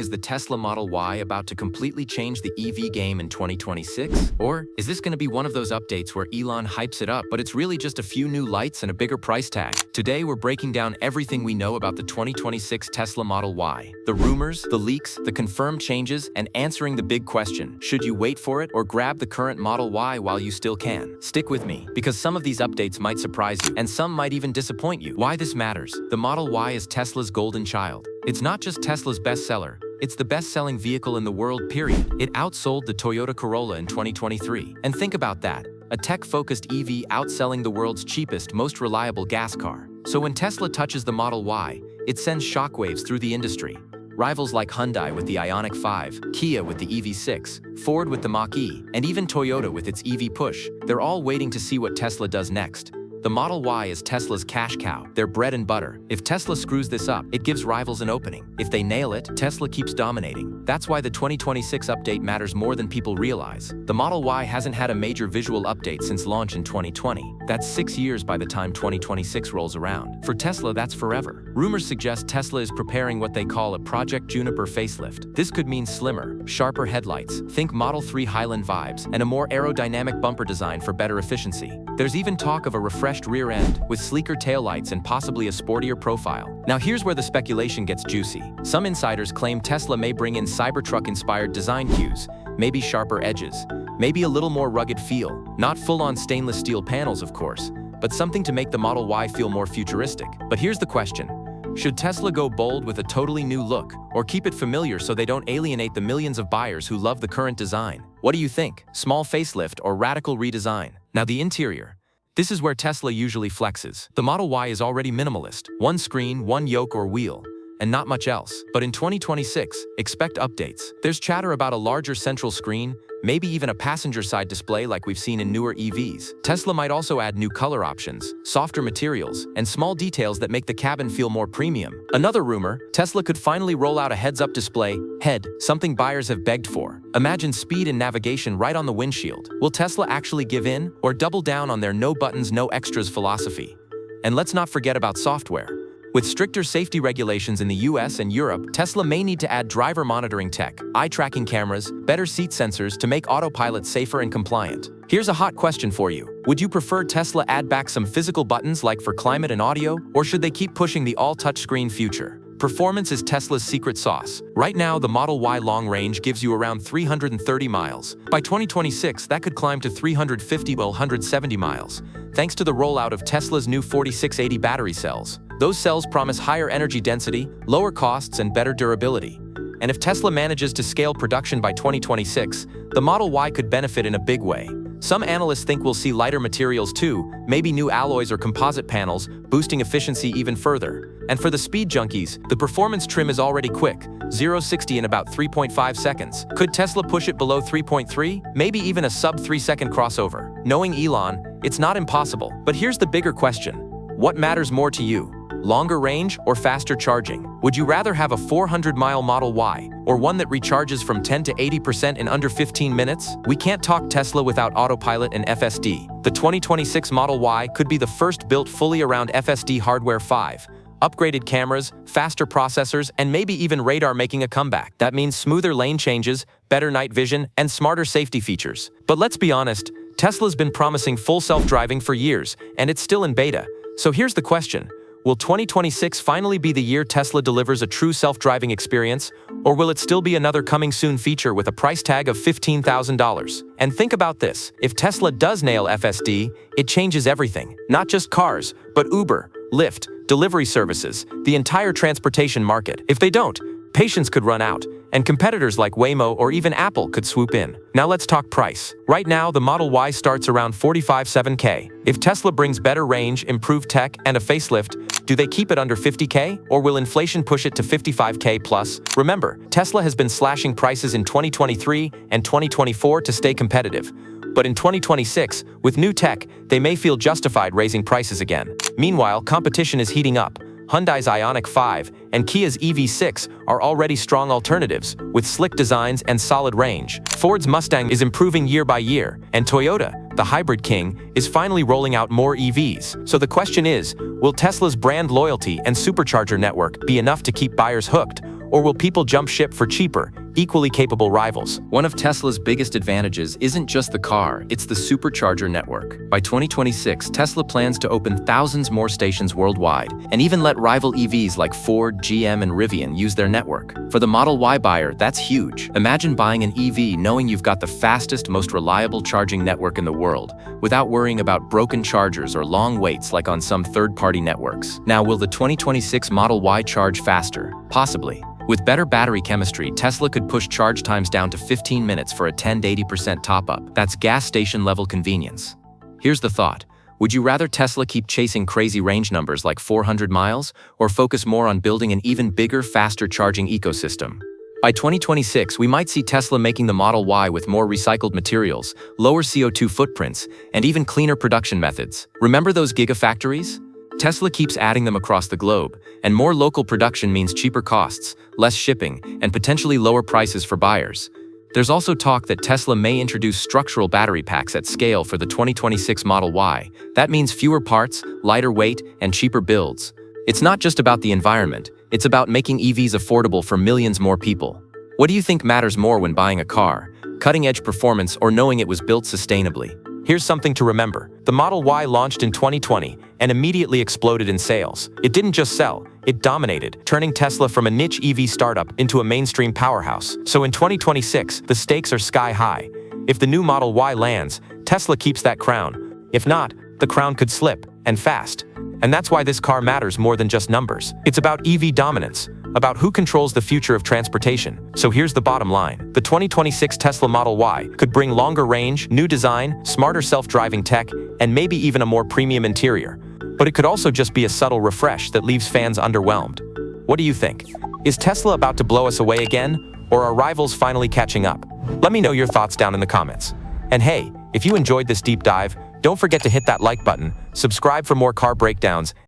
Is the Tesla Model Y about to completely change the EV game in 2026? Or is this going to be one of those updates where Elon hypes it up, but it's really just a few new lights and a bigger price tag? Today, we're breaking down everything we know about the 2026 Tesla Model Y. The rumors, the leaks, the confirmed changes, and answering the big question, should you wait for it or grab the current Model Y while you still can? Stick with me, because some of these updates might surprise you, and some might even disappoint you. Why this matters. The Model Y is Tesla's golden child. It's not just Tesla's bestseller. It's the best-selling vehicle in the world, period. It outsold the Toyota Corolla in 2023. And think about that, a tech-focused EV outselling the world's cheapest, most reliable gas car. So when Tesla touches the Model Y, it sends shockwaves through the industry. Rivals like Hyundai with the Ioniq 5, Kia with the EV6, Ford with the Mach-E, and even Toyota with its EV Push, they're all waiting to see what Tesla does next. The Model Y is Tesla's cash cow, their bread and butter. If Tesla screws this up, it gives rivals an opening. If they nail it, Tesla keeps dominating. That's why the 2026 update matters more than people realize. The Model Y hasn't had a major visual update since launch in 2020. That's 6 years by the time 2026 rolls around. For Tesla, that's forever. Rumors suggest Tesla is preparing what they call a Project Juniper facelift. This could mean slimmer, sharper headlights, think Model 3 Highland vibes, and a more aerodynamic bumper design for better efficiency. There's even talk of a refreshed rear end, with sleeker taillights and possibly a sportier profile. Now here's where the speculation gets juicy. Some insiders claim Tesla may bring in Cybertruck-inspired design cues, maybe sharper edges, maybe a little more rugged feel. Not full-on stainless steel panels, of course, but something to make the Model Y feel more futuristic. But here's the question. Should Tesla go bold with a totally new look, or keep it familiar so they don't alienate the millions of buyers who love the current design? What do you think? Small facelift or radical redesign? Now the interior. This is where Tesla usually flexes. The Model Y is already minimalist. One screen, one yoke or wheel, and not much else. But in 2026, expect updates. There's chatter about a larger central screen, maybe even a passenger-side display like we've seen in newer EVs. Tesla might also add new color options, softer materials, and small details that make the cabin feel more premium. Another rumor, Tesla could finally roll out a heads-up display, HUD, something buyers have begged for. Imagine speed and navigation right on the windshield. Will Tesla actually give in, or double down on their no buttons, no extras philosophy? And let's not forget about software. With stricter safety regulations in the US and Europe, Tesla may need to add driver monitoring tech, eye-tracking cameras, better seat sensors to make autopilot safer and compliant. Here's a hot question for you. Would you prefer Tesla add back some physical buttons like for climate and audio, or should they keep pushing the all-touchscreen future? Performance is Tesla's secret sauce. Right now, the Model Y long range gives you around 330 miles. By 2026, that could climb to 350 to 170 miles, thanks to the rollout of Tesla's new 4680 battery cells. Those cells promise higher energy density, lower costs, and better durability. And if Tesla manages to scale production by 2026, the Model Y could benefit in a big way. Some analysts think we'll see lighter materials too, maybe new alloys or composite panels, boosting efficiency even further. And for the speed junkies, the performance trim is already quick, 0-60 in about 3.5 seconds. Could Tesla push it below 3.3? Maybe even a sub-3-second crossover. Knowing Elon, it's not impossible. But here's the bigger question. What matters more to you? Longer range or faster charging? Would you rather have a 400-mile Model Y or one that recharges from 10 to 80% in under 15 minutes? We can't talk Tesla without autopilot and FSD. The 2026 Model Y could be the first built fully around FSD hardware 5. Upgraded cameras, faster processors, and maybe even radar making a comeback. That means smoother lane changes, better night vision, and smarter safety features. But let's be honest, Tesla's been promising full self-driving for years, and it's still in beta. So here's the question. Will 2026 finally be the year Tesla delivers a true self-driving experience, or will it still be another coming soon feature with a price tag of $15,000? And think about this, if Tesla does nail FSD, it changes everything. Not just cars, but Uber, Lyft, delivery services, the entire transportation market. If they don't, patience could run out, and competitors like Waymo or even Apple could swoop in. Now let's talk price. Right now, the Model Y starts around $47,000. If Tesla brings better range, improved tech, and a facelift, do they keep it under $50K, or will inflation push it to $55K plus? Remember, Tesla has been slashing prices in 2023 and 2024 to stay competitive. But in 2026, with new tech, they may feel justified raising prices again. Meanwhile, competition is heating up. Hyundai's Ioniq 5 and Kia's EV6 are already strong alternatives, with slick designs and solid range. Ford's Mustang is improving year by year, and Toyota, the hybrid king, is finally rolling out more EVs. So the question is, will Tesla's brand loyalty and supercharger network be enough to keep buyers hooked, Or will people jump ship for cheaper, equally capable rivals? One of Tesla's biggest advantages isn't just the car, it's the supercharger network. By 2026, Tesla plans to open thousands more stations worldwide, and even let rival EVs like Ford, GM, and Rivian use their network. For the Model Y buyer, that's huge. Imagine buying an EV knowing you've got the fastest, most reliable charging network in the world, without worrying about broken chargers or long waits like on some third-party networks. Now, will the 2026 Model Y charge faster? Possibly. With better battery chemistry, Tesla could push charge times down to 15 minutes for a 10 to 80% top-up. That's gas station-level convenience. Here's the thought. Would you rather Tesla keep chasing crazy range numbers like 400 miles, or focus more on building an even bigger, faster charging ecosystem? By 2026, we might see Tesla making the Model Y with more recycled materials, lower CO2 footprints, and even cleaner production methods. Remember those gigafactories? Tesla keeps adding them across the globe, and more local production means cheaper costs, less shipping, and potentially lower prices for buyers. There's also talk that Tesla may introduce structural battery packs at scale for the 2026 Model Y. That means fewer parts, lighter weight, and cheaper builds. It's not just about the environment, it's about making EVs affordable for millions more people. What do you think matters more when buying a car? Cutting-edge performance or knowing it was built sustainably? Here's something to remember. The Model Y launched in 2020 and immediately exploded in sales. It didn't just sell, it dominated, turning Tesla from a niche EV startup into a mainstream powerhouse. So in 2026, the stakes are sky high. If the new Model Y lands, Tesla keeps that crown. If not, the crown could slip, and fast. And that's why this car matters more than just numbers. It's about EV dominance, about who controls the future of transportation. So here's the bottom line. The 2026 Tesla Model Y could bring longer range, new design, smarter self-driving tech, and maybe even a more premium interior. But it could also just be a subtle refresh that leaves fans underwhelmed. What do you think? Is Tesla about to blow us away again, or are rivals finally catching up? Let me know your thoughts down in the comments. And hey, if you enjoyed this deep dive, don't forget to hit that like button, subscribe for more car breakdowns,